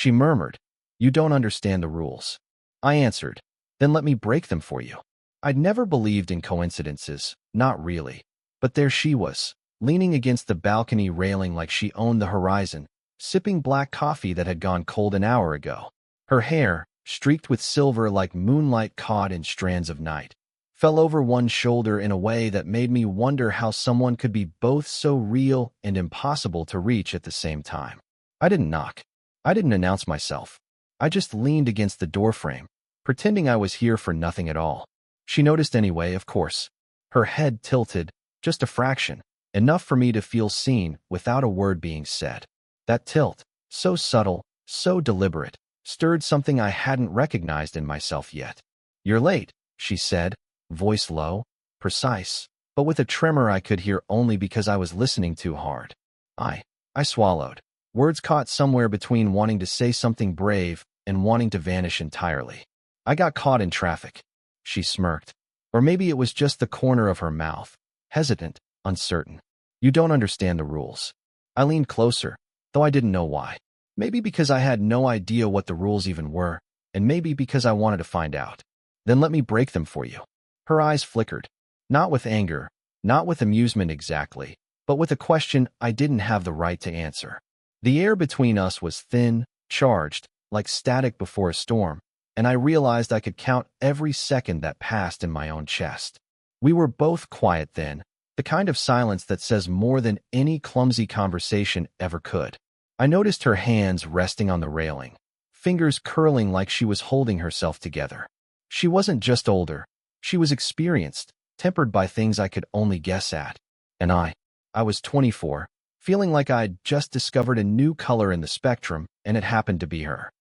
She murmured, "You don't understand the rules." I answered, "Then let me break them for you." I'd never believed in coincidences, not really. But there she was, leaning against the balcony railing like she owned the horizon, sipping black coffee that had gone cold an hour ago. Her hair, streaked with silver like moonlight caught in strands of night, fell over one shoulder in a way that made me wonder how someone could be both so real and impossible to reach at the same time. I didn't knock. I didn't announce myself. I just leaned against the doorframe, pretending I was here for nothing at all. She noticed anyway, of course. Her head tilted, just a fraction, enough for me to feel seen without a word being said. That tilt, so subtle, so deliberate, stirred something I hadn't recognized in myself yet. "You're late," she said, voice low, precise, but with a tremor I could hear only because I was listening too hard. I swallowed. Words caught somewhere between wanting to say something brave and wanting to vanish entirely. "I got caught in traffic," she smirked. Or maybe it was just the corner of her mouth, hesitant, uncertain. "You don't understand the rules." I leaned closer, though I didn't know why. Maybe because I had no idea what the rules even were, and maybe because I wanted to find out. "Then let me break them for you." Her eyes flickered, not with anger, not with amusement exactly, but with a question I didn't have the right to answer. The air between us was thin, charged, like static before a storm, and I realized I could count every second that passed in my own chest. We were both quiet then, the kind of silence that says more than any clumsy conversation ever could. I noticed her hands resting on the railing, fingers curling like she was holding herself together. She wasn't just older, she was experienced, tempered by things I could only guess at. And I was 24, feeling like I'd just discovered a new color in the spectrum, and it happened to be her.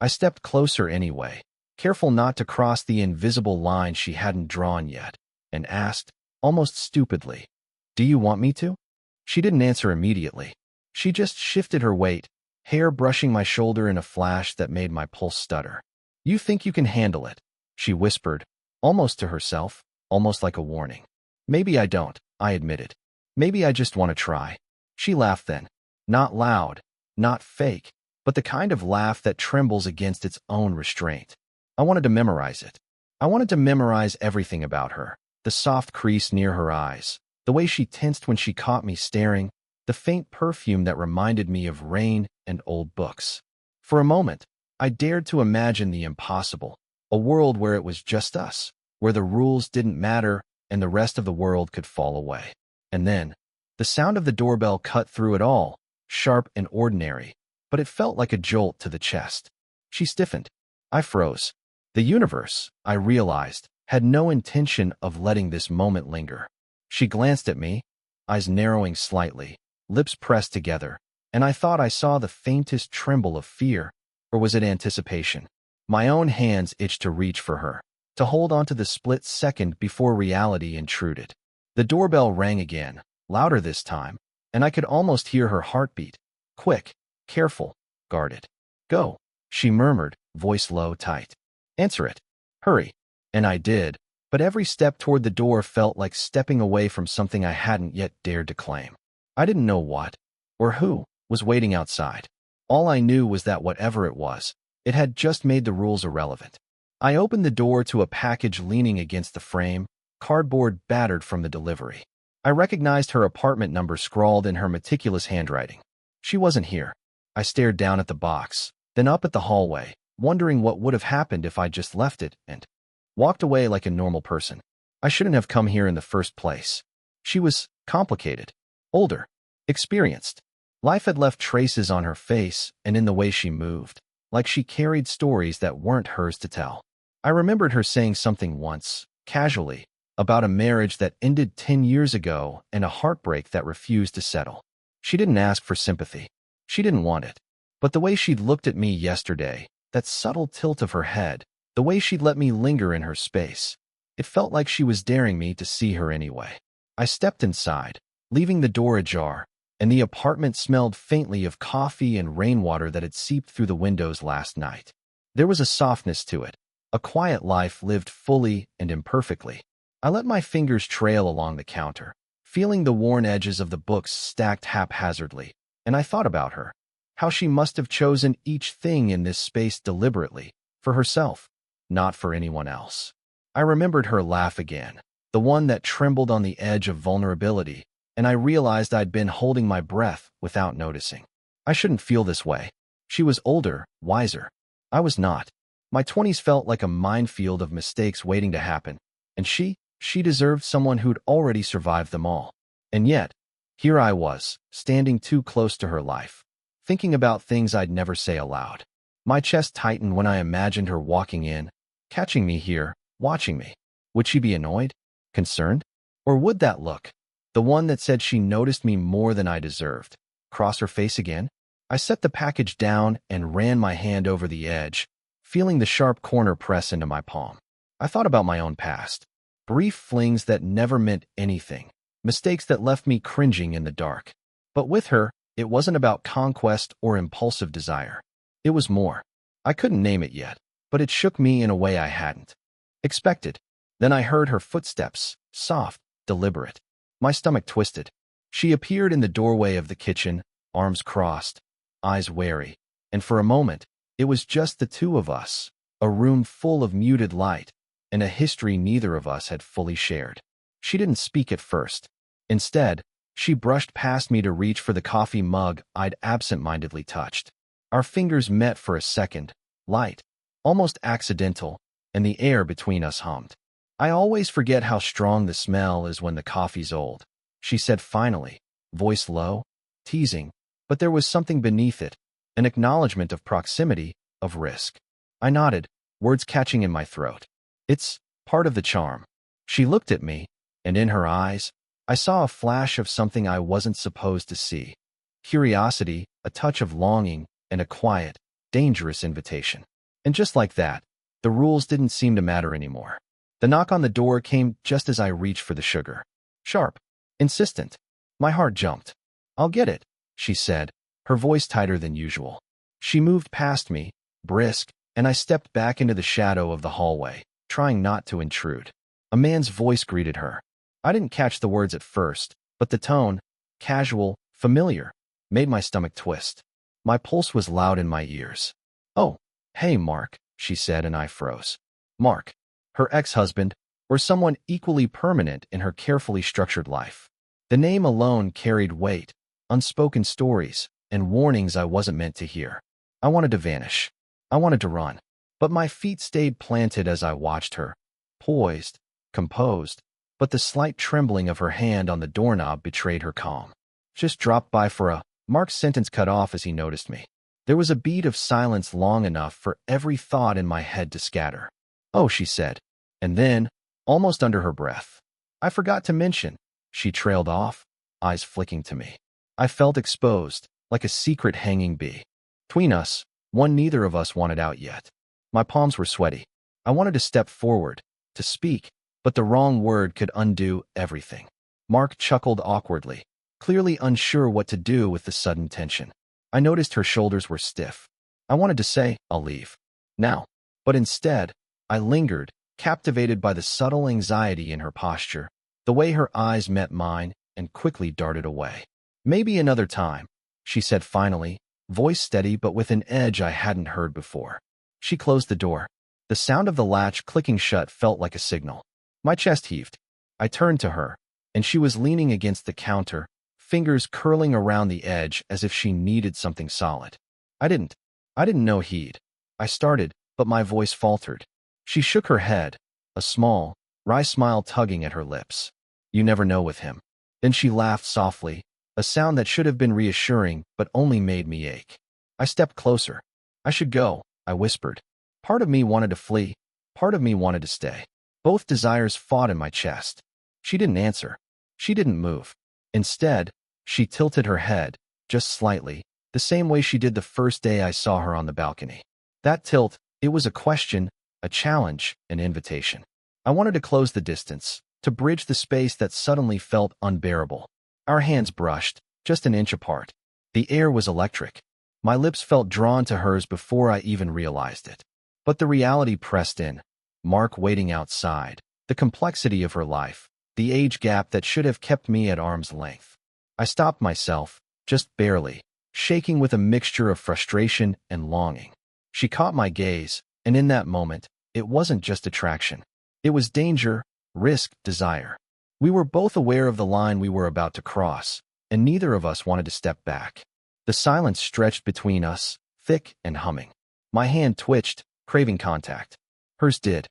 I stepped closer anyway, careful not to cross the invisible line she hadn't drawn yet, and asked, almost stupidly, "Do you want me to?" She didn't answer immediately. She just shifted her weight, hair brushing my shoulder in a flash that made my pulse stutter. "You think you can handle it," she whispered, almost to herself, almost like a warning. "Maybe I don't," I admitted. "Maybe I just want to try." She laughed then. Not loud, not fake, but the kind of laugh that trembles against its own restraint. I wanted to memorize it. I wanted to memorize everything about her. The soft crease near her eyes, the way she tensed when she caught me staring, the faint perfume that reminded me of rain and old books. For a moment, I dared to imagine the impossible, a world where it was just us, where the rules didn't matter and the rest of the world could fall away. And then, the sound of the doorbell cut through it all, sharp and ordinary, but it felt like a jolt to the chest. She stiffened. I froze. The universe, I realized, had no intention of letting this moment linger. She glanced at me, eyes narrowing slightly, lips pressed together, and I thought I saw the faintest tremble of fear, or was it anticipation? My own hands itched to reach for her, to hold onto the split second before reality intruded. The doorbell rang again, louder this time, and I could almost hear her heartbeat. Quick, careful, guarded. "Go," she murmured, voice low, tight. "Answer it. Hurry." And I did, but every step toward the door felt like stepping away from something I hadn't yet dared to claim. I didn't know what, or who, was waiting outside. All I knew was that whatever it was, it had just made the rules irrelevant. I opened the door to a package leaning against the frame, cardboard battered from the delivery. I recognized her apartment number scrawled in her meticulous handwriting. She wasn't here. I stared down at the box, then up at the hallway, wondering what would have happened if I just left it and walked away like a normal person. I shouldn't have come here in the first place. She was complicated, older, experienced. Life had left traces on her face and in the way she moved, like she carried stories that weren't hers to tell. I remembered her saying something once, casually, about a marriage that ended 10 years ago and a heartbreak that refused to settle. She didn't ask for sympathy. She didn't want it. But the way she'd looked at me yesterday, that subtle tilt of her head, the way she'd let me linger in her space, it felt like she was daring me to see her anyway. I stepped inside, leaving the door ajar, and the apartment smelled faintly of coffee and rainwater that had seeped through the windows last night. There was a softness to it, a quiet life lived fully and imperfectly. I let my fingers trail along the counter, feeling the worn edges of the books stacked haphazardly, and I thought about her. How she must have chosen each thing in this space deliberately, for herself, not for anyone else. I remembered her laugh again, the one that trembled on the edge of vulnerability, and I realized I'd been holding my breath without noticing. I shouldn't feel this way. She was older, wiser. I was not. My 20s felt like a minefield of mistakes waiting to happen, and she deserved someone who'd already survived them all. And yet, here I was, standing too close to her life, thinking about things I'd never say aloud. My chest tightened when I imagined her walking in, catching me here, watching me. Would she be annoyed? Concerned? Or would that look, the one that said she noticed me more than I deserved, cross her face again? I set the package down and ran my hand over the edge, feeling the sharp corner press into my palm. I thought about my own past. Brief flings that never meant anything. Mistakes that left me cringing in the dark. But with her, it wasn't about conquest or impulsive desire. It was more. I couldn't name it yet, but it shook me in a way I hadn't expected. Then I heard her footsteps, soft, deliberate. My stomach twisted. She appeared in the doorway of the kitchen, arms crossed, eyes wary, and for a moment, it was just the two of us, a room full of muted light, and a history neither of us had fully shared. She didn't speak at first. Instead, she brushed past me to reach for the coffee mug I'd absent-mindedly touched. Our fingers met for a second, light, almost accidental, and the air between us hummed. I always forget how strong the smell is when the coffee's old, she said finally, voice low, teasing, but there was something beneath it, an acknowledgement of proximity, of risk. I nodded, words catching in my throat. It's part of the charm. She looked at me, and in her eyes, I saw a flash of something I wasn't supposed to see. Curiosity, a touch of longing, and a quiet, dangerous invitation. And just like that, the rules didn't seem to matter anymore. The knock on the door came just as I reached for the sugar. Sharp, insistent. My heart jumped. I'll get it, she said, her voice tighter than usual. She moved past me, brisk, and I stepped back into the shadow of the hallway, trying not to intrude. A man's voice greeted her. I didn't catch the words at first, but the tone, casual, familiar, made my stomach twist. My pulse was loud in my ears. Oh, hey, Mark, she said, and I froze. Mark, her ex-husband, or someone equally permanent in her carefully structured life. The name alone carried weight, unspoken stories, and warnings I wasn't meant to hear. I wanted to vanish. I wanted to run. But my feet stayed planted as I watched her, poised, composed, but the slight trembling of her hand on the doorknob betrayed her calm. Just dropped by for a— Mark's sentence cut off as he noticed me. There was a beat of silence long enough for every thought in my head to scatter. Oh, she said. And then, almost under her breath, I forgot to mention, she trailed off, eyes flicking to me. I felt exposed, like a secret hanging bee. Between us, one neither of us wanted out yet. My palms were sweaty. I wanted to step forward, to speak, but the wrong word could undo everything. Mark chuckled awkwardly, clearly unsure what to do with the sudden tension. I noticed her shoulders were stiff. I wanted to say, I'll leave now. But instead, I lingered, captivated by the subtle anxiety in her posture, the way her eyes met mine, and quickly darted away. Maybe another time, she said finally, voice steady but with an edge I hadn't heard before. She closed the door. The sound of the latch clicking shut felt like a signal. My chest heaved. I turned to her, and she was leaning against the counter, fingers curling around the edge as if she needed something solid. I didn't know he'd. I started, but my voice faltered. She shook her head, a small, wry smile tugging at her lips. You never know with him. Then she laughed softly, a sound that should have been reassuring but only made me ache. I stepped closer. I should go, I whispered. Part of me wanted to flee, part of me wanted to stay. Both desires fought in my chest. She didn't answer. She didn't move. Instead, she tilted her head, just slightly, the same way she did the first day I saw her on the balcony. That tilt, it was a question, a challenge, an invitation. I wanted to close the distance, to bridge the space that suddenly felt unbearable. Our hands brushed, just an inch apart. The air was electric. My lips felt drawn to hers before I even realized it. But the reality pressed in. Mark waiting outside, the complexity of her life, the age gap that should have kept me at arm's length. I stopped myself, just barely, shaking with a mixture of frustration and longing. She caught my gaze, and in that moment, it wasn't just attraction. It was danger, risk, desire. We were both aware of the line we were about to cross, and neither of us wanted to step back. The silence stretched between us, thick and humming. My hand twitched, craving contact. Hers did,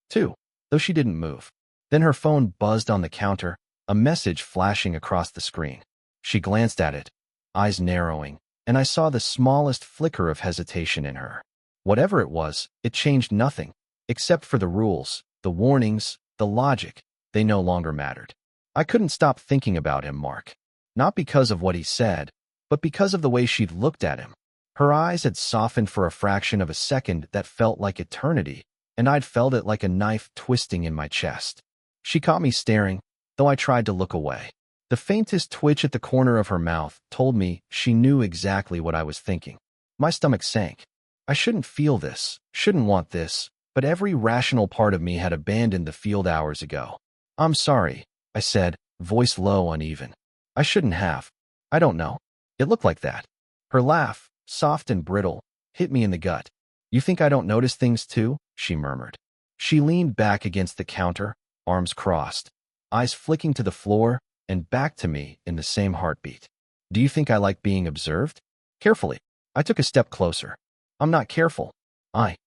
too, though she didn't move. Then her phone buzzed on the counter, a message flashing across the screen. She glanced at it, eyes narrowing, and I saw the smallest flicker of hesitation in her. Whatever it was, it changed nothing, except for the rules, the warnings, the logic. They no longer mattered. I couldn't stop thinking about him, Mark. Not because of what he said, but because of the way she'd looked at him. Her eyes had softened for a fraction of a second that felt like eternity, and I'd felt it like a knife twisting in my chest. She caught me staring, though I tried to look away. The faintest twitch at the corner of her mouth told me she knew exactly what I was thinking. My stomach sank. I shouldn't feel this, shouldn't want this, but every rational part of me had abandoned the field hours ago. "I'm sorry," I said, voice low, uneven. "I shouldn't have. I don't know. It looked like that." Her laugh, soft and brittle, hit me in the gut. "You think I don't notice things too?" she murmured. She leaned back against the counter, arms crossed, eyes flicking to the floor and back to me in the same heartbeat. "Do you think I like being observed?" Carefully, I took a step closer. "I'm not careful. I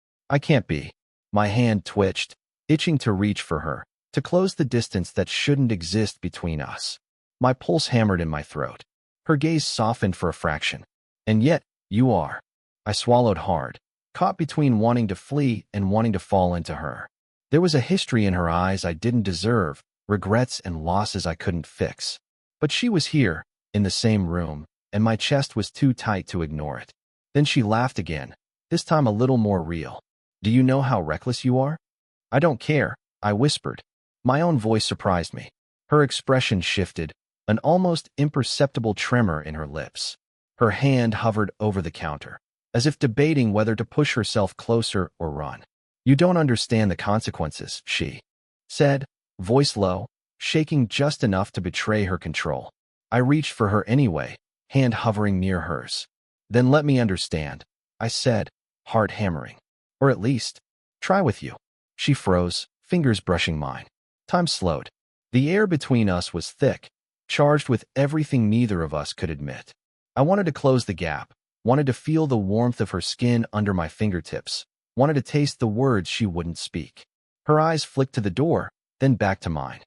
can't be." My hand twitched, itching to reach for her, to close the distance that shouldn't exist between us. My pulse hammered in my throat. Her gaze softened for a fraction. "And yet, you are." I swallowed hard, caught between wanting to flee and wanting to fall into her. There was a history in her eyes I didn't deserve, regrets and losses I couldn't fix. But she was here, in the same room, and my chest was too tight to ignore it. Then she laughed again, this time a little more real. "Do you know how reckless you are?" "I don't care," I whispered. My own voice surprised me. Her expression shifted, an almost imperceptible tremor in her lips. Her hand hovered over the counter, as if debating whether to push herself closer or run. "You don't understand the consequences," she said, voice low, shaking just enough to betray her control. I reached for her anyway, hand hovering near hers. "Then let me understand," I said, heart hammering. "Or at least, try with you." She froze, fingers brushing mine. Time slowed. The air between us was thick, charged with everything neither of us could admit. I wanted to close the gap, wanted to feel the warmth of her skin under my fingertips, wanted to taste the words she wouldn't speak. Her eyes flicked to the door, then back to mine.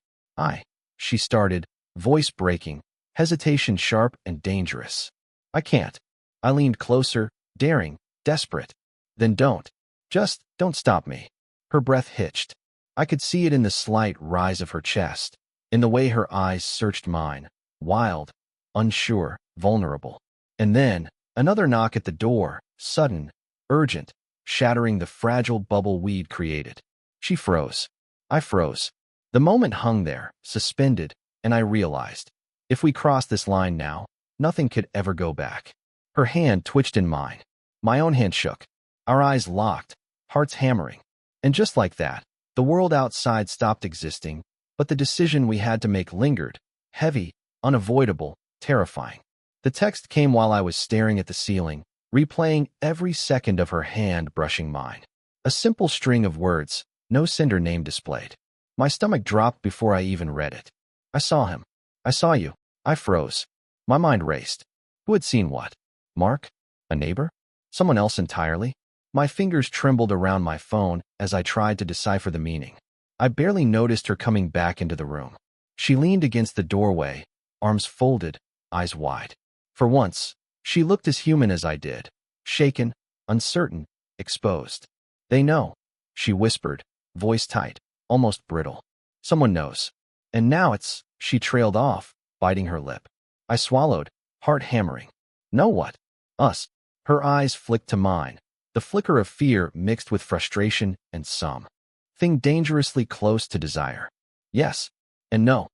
She started, voice breaking, hesitation sharp and dangerous. "I can't." I leaned closer, daring, desperate. "Then don't. Just don't stop me." Her breath hitched. I could see it in the slight rise of her chest, in the way her eyes searched mine, wild, unsure, vulnerable. And then, another knock at the door, sudden, urgent, shattering the fragile bubble we'd created. She froze. I froze. The moment hung there, suspended, and I realized, if we crossed this line now, nothing could ever go back. Her hand twitched in mine. My own hand shook. Our eyes locked, hearts hammering. And just like that, the world outside stopped existing, but the decision we had to make lingered, heavy, unavoidable, terrifying. The text came while I was staring at the ceiling, replaying every second of her hand brushing mine. A simple string of words, no sender name displayed. My stomach dropped before I even read it. "I saw him. I saw you." I froze. My mind raced. Who had seen what? Mark? A neighbor? Someone else entirely? My fingers trembled around my phone as I tried to decipher the meaning. I barely noticed her coming back into the room. She leaned against the doorway, arms folded, eyes wide. For once, she looked as human as I did, shaken, uncertain, exposed. "They know," she whispered, voice tight, almost brittle. "Someone knows. And now it's," she trailed off, biting her lip. I swallowed, heart hammering. "Know what?" "Us." Her eyes flicked to mine, the flicker of fear mixed with frustration and something dangerously close to desire. "Yes. And no."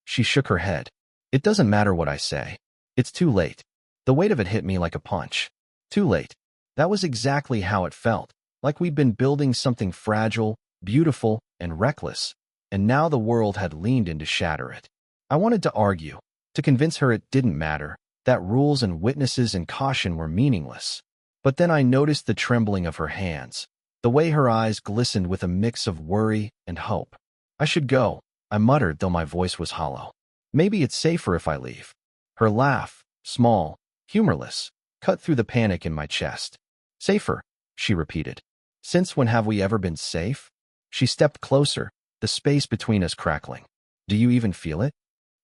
She shook her head. "It doesn't matter what I say. It's too late." The weight of it hit me like a punch. Too late. That was exactly how it felt, like we'd been building something fragile, beautiful, and reckless, and now the world had leaned in to shatter it. I wanted to argue, to convince her it didn't matter, that rules and witnesses and caution were meaningless. But then I noticed the trembling of her hands, the way her eyes glistened with a mix of worry and hope. I should go, I muttered, though my voice was hollow. Maybe it's safer if I leave. Her laugh, small, humorless, cut through the panic in my chest. Safer, she repeated. Since when have we ever been safe? She stepped closer, the space between us crackling. Do you even feel it?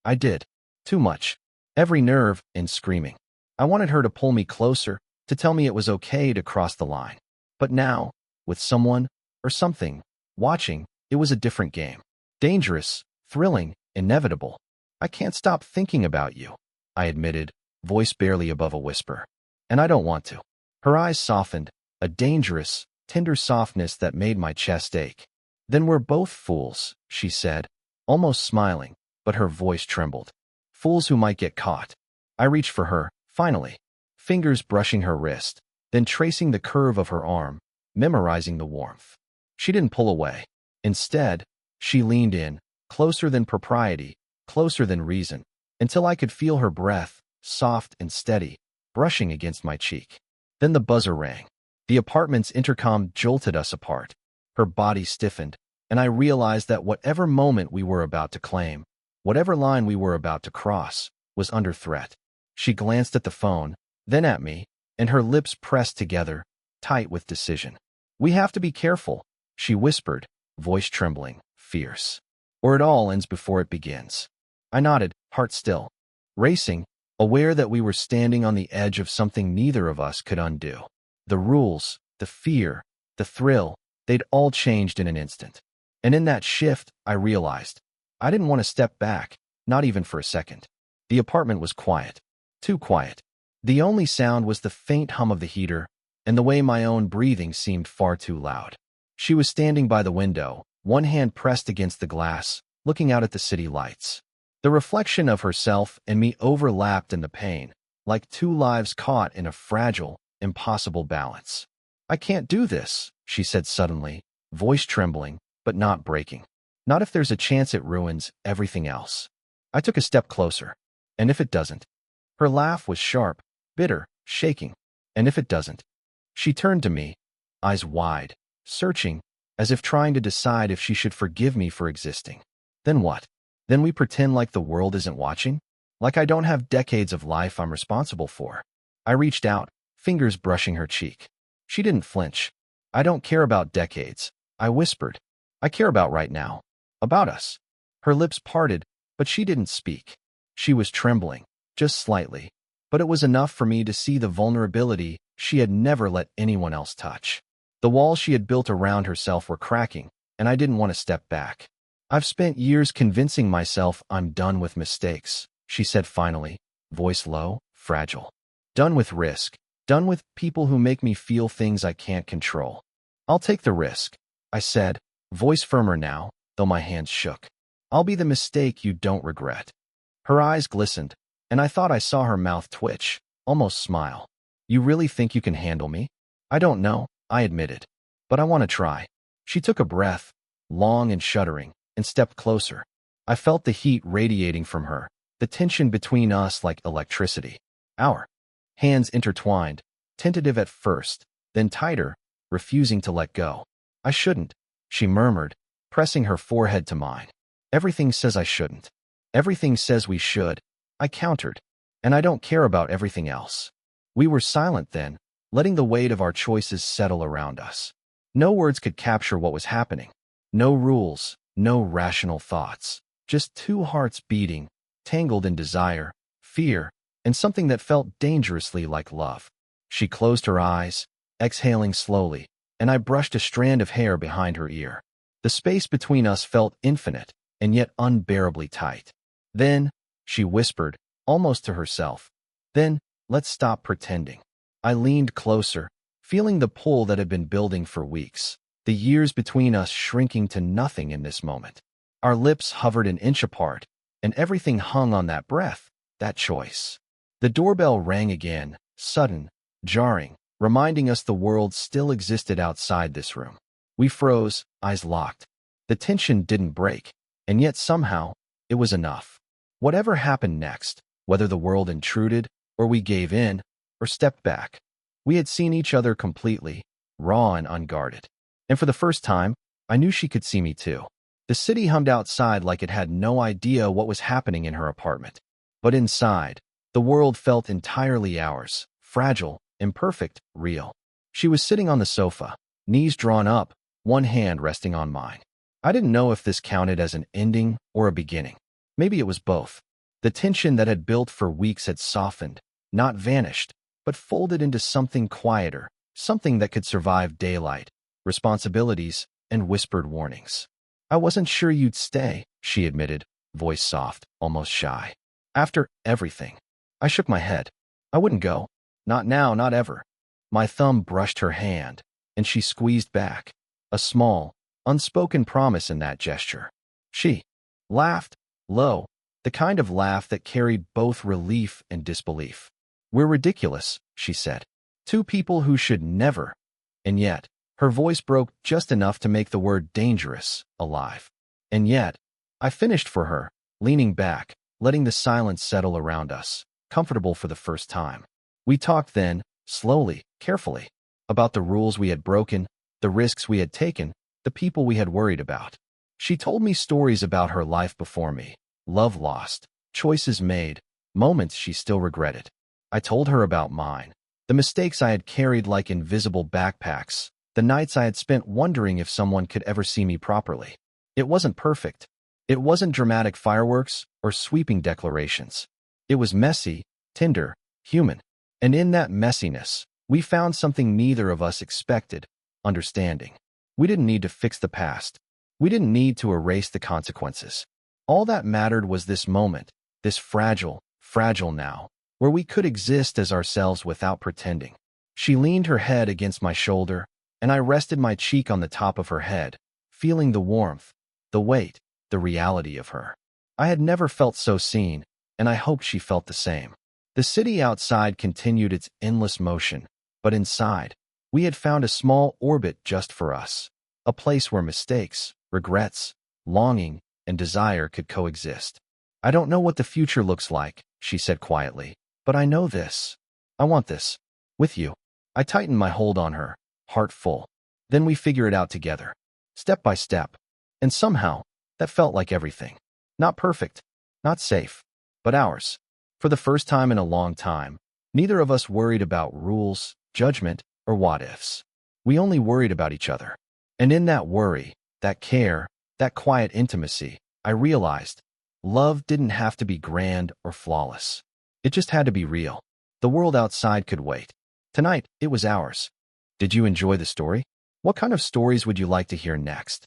I did. Too much. Every nerve in screaming. I wanted her to pull me closer, to tell me it was okay to cross the line. But now, with someone, or something, watching, it was a different game. Dangerous, thrilling, inevitable. I can't stop thinking about you, I admitted, voice barely above a whisper. And I don't want to. Her eyes softened, a dangerous, tender softness that made my chest ache. Then we're both fools, she said, almost smiling, but her voice trembled. Fools who might get caught. I reached for her, finally, fingers brushing her wrist, then tracing the curve of her arm, memorizing the warmth. She didn't pull away. Instead, she leaned in, closer than propriety, closer than reason, until I could feel her breath, soft and steady, brushing against my cheek. Then the buzzer rang. The apartment's intercom jolted us apart. Her body stiffened, and I realized that whatever moment we were about to claim, whatever line we were about to cross, was under threat. She glanced at the phone, then at me, and her lips pressed together, tight with decision. We have to be careful, she whispered, voice trembling, fierce. Or it all ends before it begins. I nodded, heart still, racing, aware that we were standing on the edge of something neither of us could undo. The rules, the fear, the thrill, they'd all changed in an instant. And in that shift, I realized, I didn't want to step back, not even for a second. The apartment was quiet. Too quiet. The only sound was the faint hum of the heater, and the way my own breathing seemed far too loud. She was standing by the window, one hand pressed against the glass, looking out at the city lights. The reflection of herself and me overlapped in the pain, like two lives caught in a fragile, impossible balance. I can't do this, she said suddenly, voice trembling, but not breaking. Not if there's a chance it ruins everything else. I took a step closer. And if it doesn't? Her laugh was sharp, bitter, shaking. And if it doesn't? She turned to me, eyes wide, searching, as if trying to decide if she should forgive me for existing. Then what? Then we pretend like the world isn't watching? Like I don't have decades of life I'm responsible for? I reached out, fingers brushing her cheek. She didn't flinch. I don't care about decades, I whispered. I care about right now. About us. Her lips parted, but she didn't speak. She was trembling, just slightly, but it was enough for me to see the vulnerability she had never let anyone else touch. The walls she had built around herself were cracking, and I didn't want to step back. I've spent years convincing myself I'm done with mistakes, she said finally, voice low, fragile. Done with risk, done with people who make me feel things I can't control. I'll take the risk, I said, voice firmer now, though my hands shook. I'll be the mistake you don't regret. Her eyes glistened, and I thought I saw her mouth twitch, almost smile. You really think you can handle me? I don't know, I admitted. But I want to try. She took a breath, long and shuddering, and stepped closer. I felt the heat radiating from her, the tension between us like electricity. Our hands intertwined, tentative at first, then tighter, refusing to let go. I shouldn't, she murmured, pressing her forehead to mine. Everything says I shouldn't. Everything says we should, I countered. And I don't care about everything else. We were silent then, letting the weight of our choices settle around us. No words could capture what was happening. No rules, no rational thoughts. Just two hearts beating, tangled in desire, fear, and something that felt dangerously like love. She closed her eyes, exhaling slowly, and I brushed a strand of hair behind her ear. The space between us felt infinite, and yet unbearably tight. Then, she whispered, almost to herself, then, let's stop pretending. I leaned closer, feeling the pull that had been building for weeks, the years between us shrinking to nothing in this moment. Our lips hovered an inch apart, and everything hung on that breath, that choice. The doorbell rang again, sudden, jarring, reminding us the world still existed outside this room. We froze, eyes locked. The tension didn't break, and yet somehow, it was enough. Whatever happened next, whether the world intruded or we gave in, or stepped back. We had seen each other completely, raw and unguarded. And for the first time, I knew she could see me too. The city hummed outside like it had no idea what was happening in her apartment. But inside, the world felt entirely ours, fragile, imperfect, real. She was sitting on the sofa, knees drawn up, one hand resting on mine. I didn't know if this counted as an ending or a beginning. Maybe it was both. The tension that had built for weeks had softened, not vanished, but folded into something quieter, something that could survive daylight, responsibilities, and whispered warnings. I wasn't sure you'd stay, she admitted, voice soft, almost shy. After everything. I shook my head. I wouldn't go. Not now, not ever. My thumb brushed her hand, and she squeezed back. A small, unspoken promise in that gesture. She laughed, low, the kind of laugh that carried both relief and disbelief. We're ridiculous, she said. Two people who should never. And yet, her voice broke just enough to make the word dangerous alive. And yet, I finished for her, leaning back, letting the silence settle around us, comfortable for the first time. We talked then, slowly, carefully, about the rules we had broken, the risks we had taken, the people we had worried about. She told me stories about her life before me, love lost, choices made, moments she still regretted. I told her about mine, the mistakes I had carried like invisible backpacks, the nights I had spent wondering if someone could ever see me properly. It wasn't perfect. It wasn't dramatic fireworks or sweeping declarations. It was messy, tender, human. And in that messiness, we found something neither of us expected: understanding. We didn't need to fix the past. We didn't need to erase the consequences. All that mattered was this moment, this fragile now, where we could exist as ourselves without pretending. She leaned her head against my shoulder, and I rested my cheek on the top of her head, feeling the warmth, the weight, the reality of her. I had never felt so seen, and I hoped she felt the same. The city outside continued its endless motion, but inside, we had found a small orbit just for us, a place where mistakes, regrets, longing, and desire could coexist. I don't know what the future looks like, she said quietly, but I know this. I want this. With you. I tightened my hold on her, heart full. Then we figure it out together, step by step. And somehow, that felt like everything. Not perfect, not safe, but ours. For the first time in a long time, neither of us worried about rules, judgment, or what-ifs. We only worried about each other. And in that worry, that care, that quiet intimacy, I realized love didn't have to be grand or flawless. It just had to be real. The world outside could wait. Tonight, it was ours. Did you enjoy the story? What kind of stories would you like to hear next?